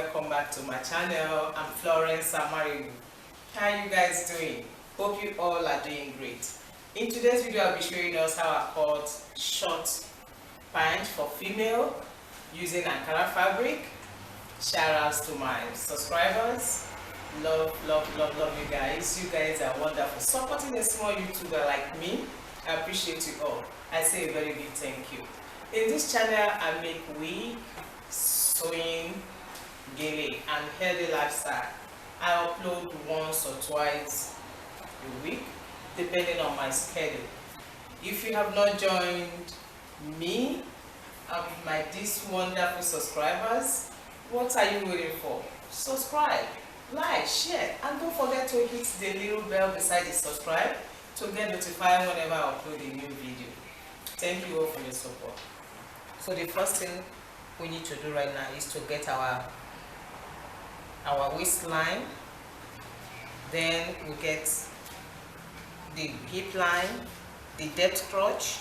welcome back to my channel. I'm Florence Samaribu. How are you guys doing? Hope you all are doing great. In today's video, I'll be showing us how I cut short pant for female using Ankara fabric. Shout outs to my subscribers. Love you guys. You guys are wonderful. Supporting a small YouTuber like me, I appreciate you all. I say a very big thank you. In this channel, I make wig, sewing, gele, and healthy lifestyle. I upload once or twice a week, depending on my schedule. If you have not joined me and these wonderful subscribers, what are you waiting for? Subscribe, like, share, and don't forget to hit the little bell beside the subscribe to get notified whenever I upload a new video. Thank you all for your support. So the first thing we need to do right now is to get our waistline. Then we get the hip line, the depth crotch,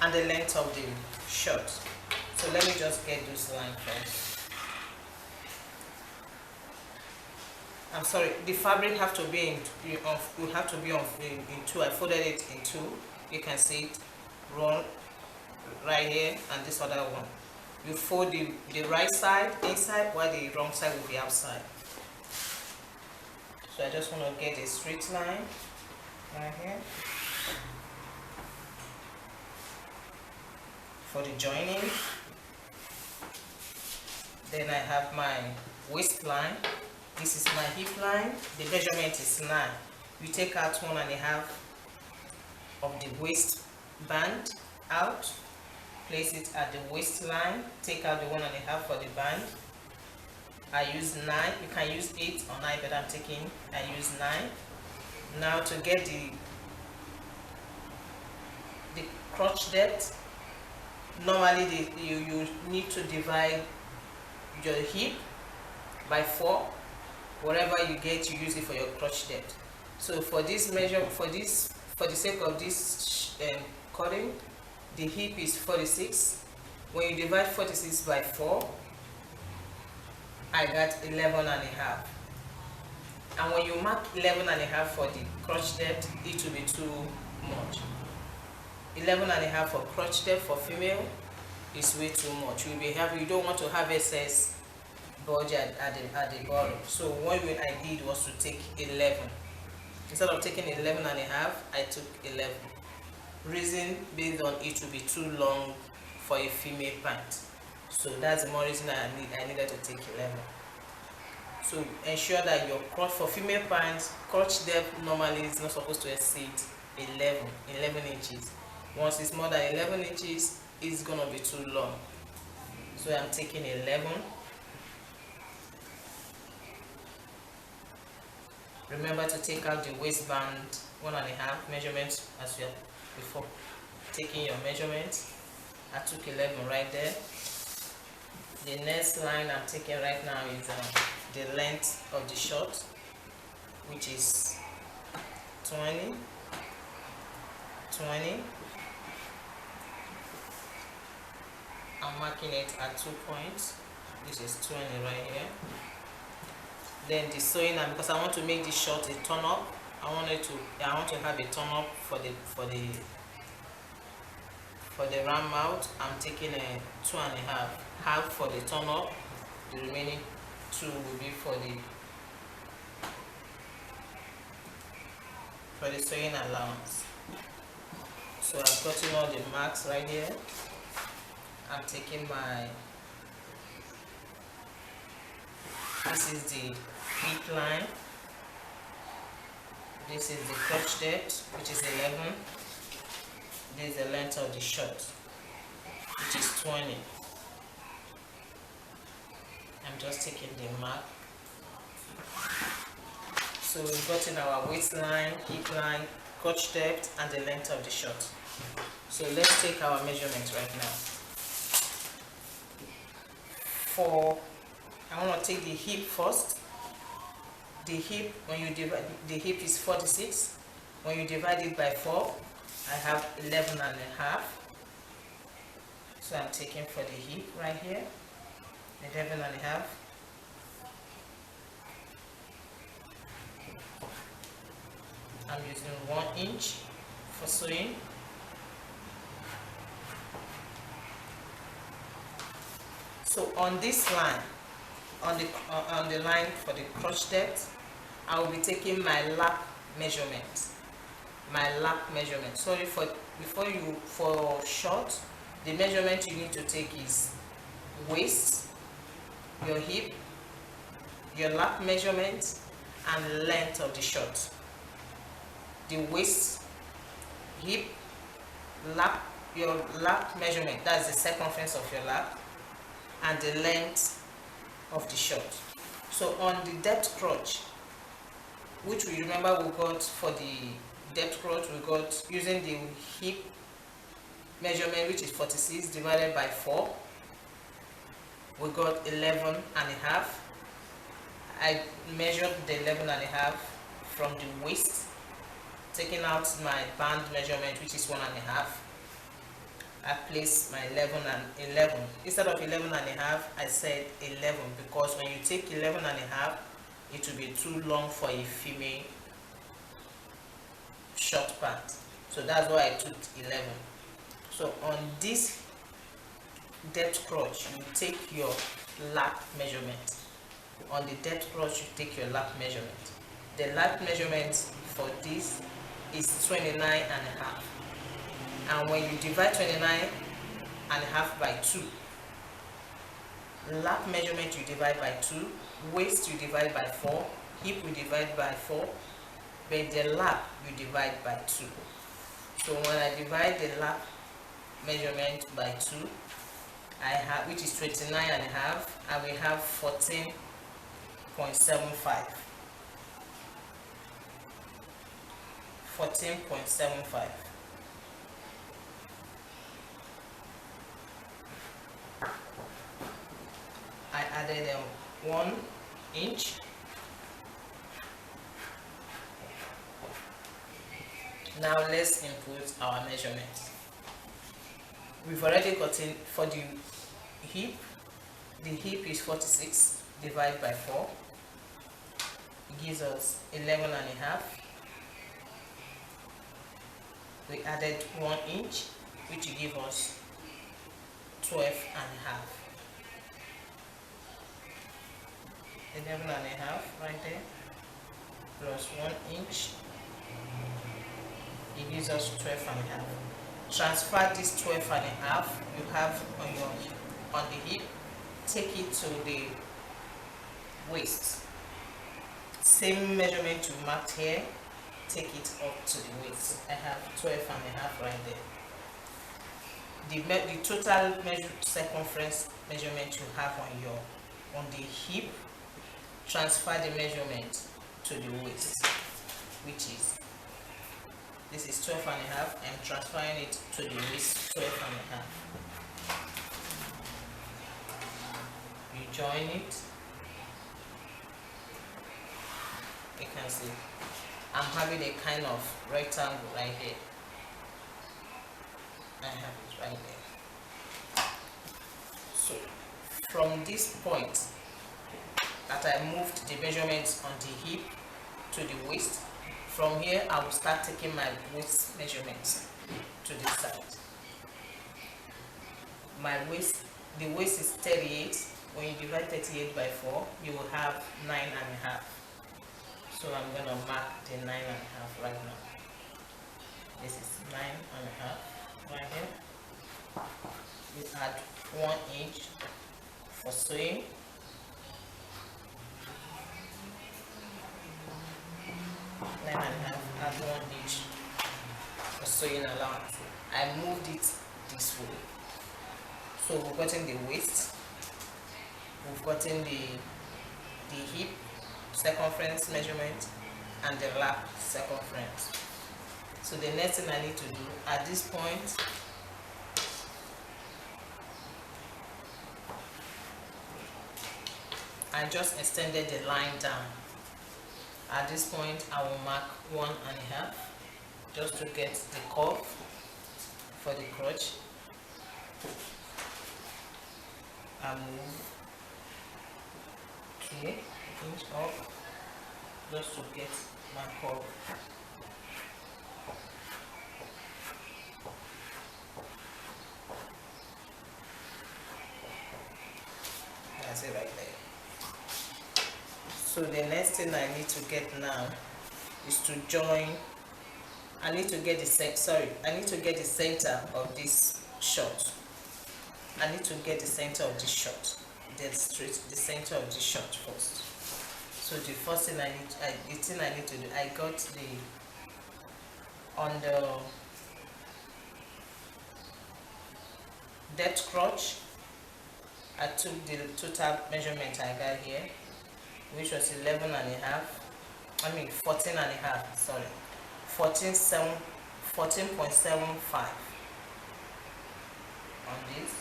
and the length of the shirt. So let me just get this line first. I'm sorry, the fabric have to be in two. I folded it in two. You can see it run right here, and this other one. You fold the right side inside while the wrong side will be outside. So I just want to get a straight line right here for the joining. Then I have my waistline. This is my hip line. The measurement is 9. You take out 1.5 of the waistband out, place it at the waistline, take out the 1.5 for the band. I use 9. You can use 8 or 9, but I use 9. Now to get the crotch depth, normally you need to divide your hip by 4. Whatever you get, you use it for your crotch depth. So for this measure, for the sake of this cutting, the hip is 46. When you divide 46 by 4, I got 11.5. And when you mark 11.5 for the crotch depth, it will be too much. 11.5 for crotch depth for female is way too much. You don't want to have excess bulge at the bottom. So what I did was to take 11. Instead of taking 11.5, I took 11. Reason based on it will be too long for a female pant. So that's the more reason I needed to take 11. So ensure that your crotch for female pants, crotch depth normally is not supposed to exceed 11 inches. Once it's more than 11 inches, it's gonna be too long. So I'm taking 11. Remember to take out the waistband 1.5 measurements as you have before taking your measurements. I took 11 right there. The next line I'm taking right now is the length of the short, which is 20. I'm marking it at 2 points. This is 20 right here. Then the sewing, and because I want to make this short a turn up, I want to have a turn up for the round mouth. I'm taking a 2.5, half for the turn up. The remaining 2 will be for the sewing allowance. So I've gotten all the marks right here. I'm taking this is the hip line. This is the crotch depth, which is 11. This is the length of the shirt, which is 20. I'm just taking the mark. So we've gotten our waistline, hip line, crotch depth, and the length of the shirt. So let's take our measurements right now. I want to take the hip first. The hip, when you divide, the hip is 46. When you divide it by 4, I have 11.5. So I'm taking for the hip right here. The 11.5. I'm using 1 inch for sewing. So on this line, on the line for the crotch depth, I will be taking my lap measurement. Sorry, for short, the measurement you need to take is waist, your hip, your lap measurement, and length of the short. The waist, hip, lap, your lap measurement, that's the circumference of your lap, and the length of the short. So on the depth crotch, which we remember we got for the depth crotch, we got using the hip measurement, which is 46 divided by 4, we got 11.5. I measured the 11.5 from the waist, taking out my band measurement, which is 1.5. I placed my 11 and 11. Instead of 11.5, I said 11, because when you take 11.5, it will be too long for a female short pant. So that's why I took 11. So on this depth crotch, you take your lap measurement. On the depth crotch, you take your lap measurement. The lap measurement for this is 29.5. And when you divide 29.5 by 2, lap measurement you divide by 2, waist you divide by 4, hip you divide by 4, but the lap you divide by 2. So when I divide the lap measurement by 2, I have, which is 29.5, I will have 14.75. 14.75. I added 1 inch. Now let's input our measurements. We've already gotten for the hip. The hip is 46 divided by 4. It gives us 11.5. We added 1 inch, which will give us 12.5. 11.5 right there, plus 1 inch, it gives us 12.5. Transfer this 12.5 you have on the hip, take it to the waist. Same measurement you marked here, take it up to the waist. I have 12.5 right there. The total circumference measurement you have on the hip, transfer the measurement to the waist, which is, this is 12.5. I'm transferring it to the waist, 12.5. You join it. You can see I'm having a kind of rectangle right here. I have it right there. So from this point that I moved the measurements on the hip to the waist, from here I will start taking my waist measurements to this side. My waist, the waist is 38. When you divide 38 by 4, you will have 9.5. So I'm going to mark the 9.5 right now. This is 9.5 right here. We add 1 inch for sewing. Add 1 inch for sewing allowance. I moved it this way. So we've gotten the waist, we've gotten the hip circumference measurement, and the lap circumference. So the next thing I need to do at this point, I just extended the line down. At this point, I will mark 1.5 just to get the curve for the crotch. I move here, inch up, just to get my curve. That's it right there. So the next thing I need to get now is to join. I need to get the center of this short. I need to get the center of this short. Then straight the center of this short first. So the first thing I need to do, I got on the depth crotch, I took the total measurement I got here, which was 11 and a half. I mean 14 and a half, sorry. 14.75 on this.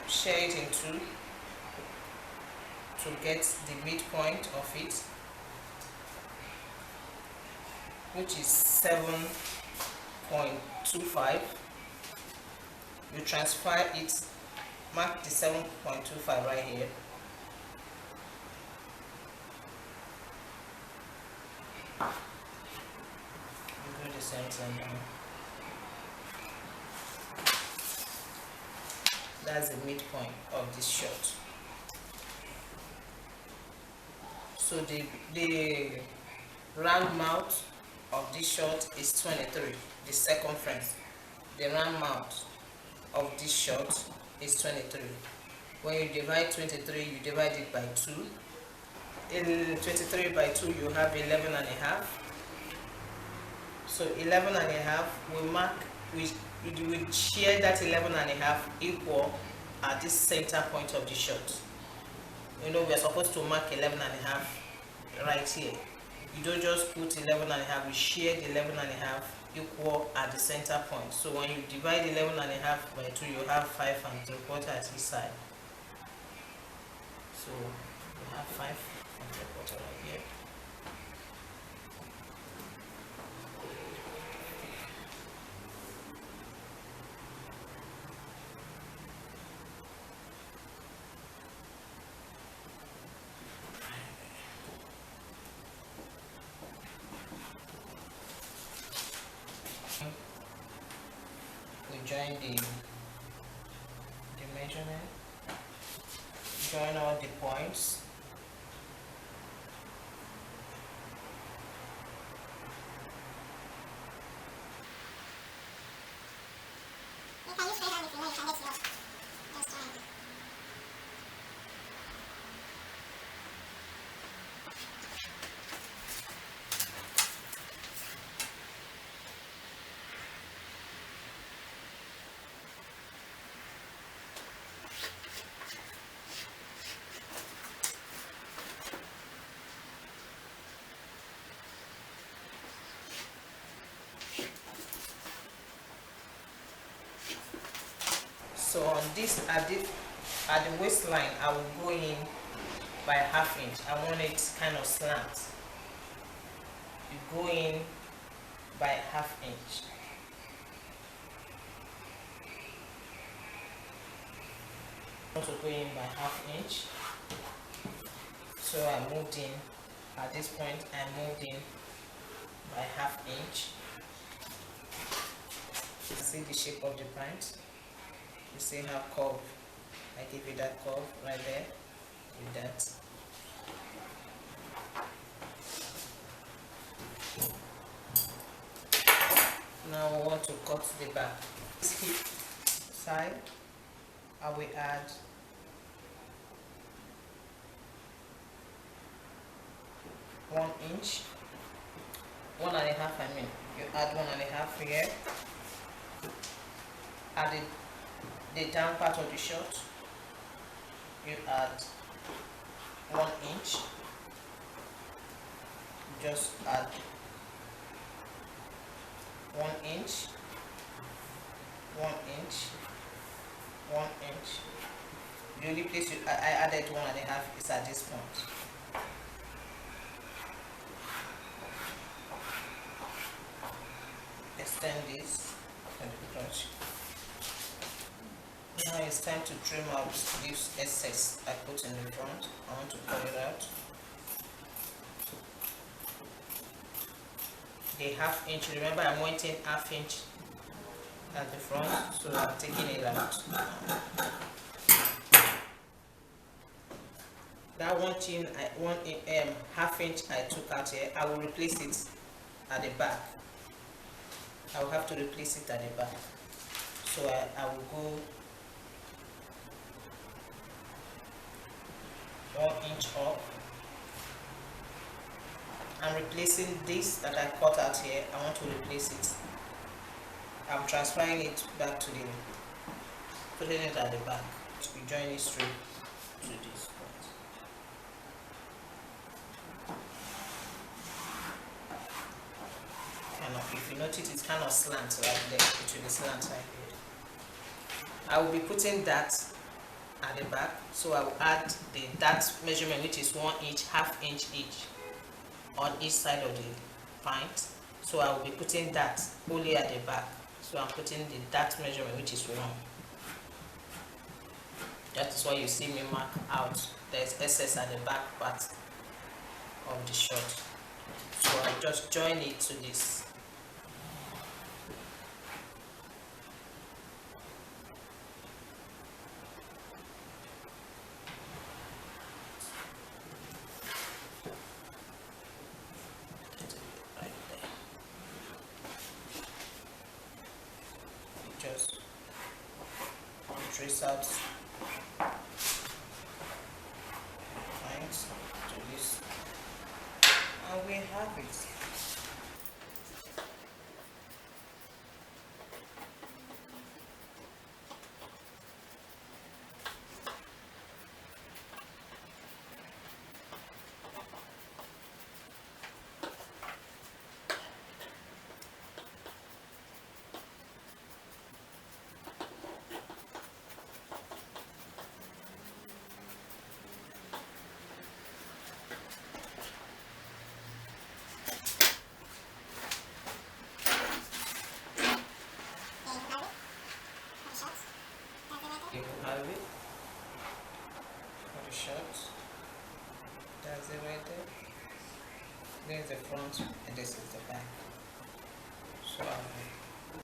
Share it in two to get the midpoint of it, which is 7.25. You transfer it, mark the 7.25 right here. You do the same thing now. That's the midpoint of this short. So the round mouth of this short is 23, the circumference. The round mouth of this short is 23. When you divide 23, you divide it by 2. In 23 by 2, you have 11 and a half. So 11 and a half, we share that 11 and a half equal at this center point of the short. You know, we are supposed to mark 11 and a half right here. You don't just put 11 and a half, you share the 11 and a half equal at the center point. So when you divide 11 and a half by 2, you have 5 3/4 at each side. So you have 5 3/4 right here. We join the measurement, join all the points. You can use straight hand if you know you can get it off. Just try it. So on this, at the waistline, I will go in by 1/2 inch. I want it kind of slant. You go in by 1/2 inch. Also go in by 1/2 inch. So I moved in at this point. I moved in by 1/2 inch. See the shape of the pant. You see how curve, I give you that curve right there, with that. Now we want to cut the back. This hip side, I will add 1 inch, 1.5 I mean. You add 1.5 here. Add the down part of the short, you add 1 inch. Just add 1 inch, 1 inch, 1 inch. The only place I added 1.5 is at this point. Extend this and the crotch. Now it's time to trim out this excess I put in the front. I want to pull it out. The ½ inch, remember I'm wanting ½ inch at the front, so I'm taking it out. That ½ inch I took out here, I will replace it at the back. I will have to replace it at the back. So I will go 1 inch up. I'm replacing this that I cut out here. I want to replace it. I'm transferring it back to the, putting it at the back. We join it straight to this point. Kind of, if you notice, it's kind of slant right there. It will be slant right here. I will be putting that at the back, so I will add that measurement, which is 1 inch, ½ inch each on each side of the pant. So I will be putting that only at the back. So I'm putting that measurement, which is 1. That is why you see me mark out. There's excess at the back part of the shirt. So I just join it to this. Just trace out lines to this, and we have it. You have it for the shirt. That's it right there. There's the front and this is the back. So